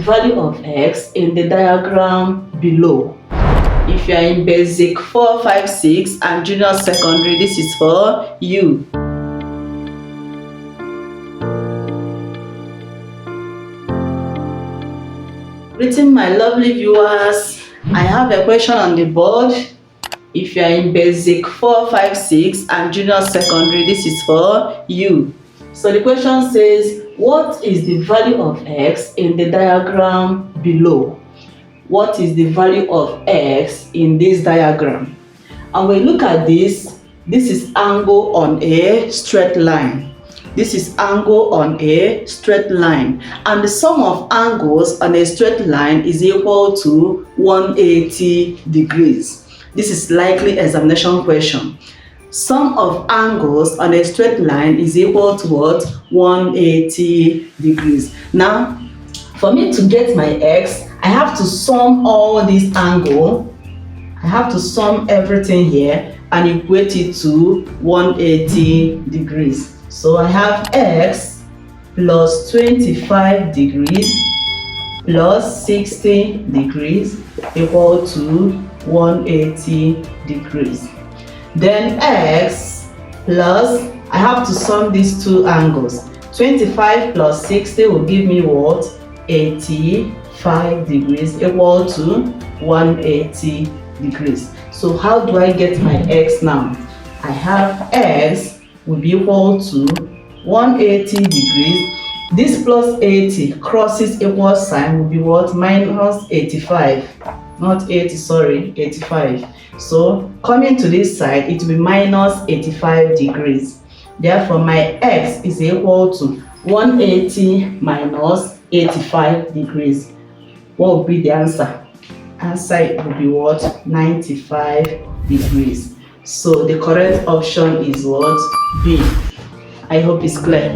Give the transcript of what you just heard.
value of x in the diagram below? If you are in basic 4, 5, 6 and junior secondary, this is for you. Greeting my lovely viewers. I have a question on the board. If you are in basic 4, 5, 6 and junior secondary, this is for you. So the question says, what is the value of x in the diagram below? What is the value of x in this diagram? And when we look at this is angle on a straight line. This is angle on a straight line, and the sum of angles on a straight line is equal to 180 degrees. This is likely examination question. Sum of angles on a straight line is equal to what? 180 degrees. Now, for me to get my x, I have to sum all these angles. I have to sum everything here and equate it to 180 degrees. So I have x plus 25 degrees plus 60 degrees equal to 180 degrees. Then x plus, I have to sum these two angles. 25 plus 60 will give me what? 85 degrees equal to 180 degrees. So how do I get my x now? I have x will be equal to 180 degrees. This plus 80 crosses equal sign will be what? Minus 85. Not 80, sorry, 85. So coming to this side, it will be minus 85 degrees. Therefore, my x is equal to 180 minus 85 degrees. What will be the answer? Answer will be what? 95 degrees. So the correct option is what? B. I hope it's clear.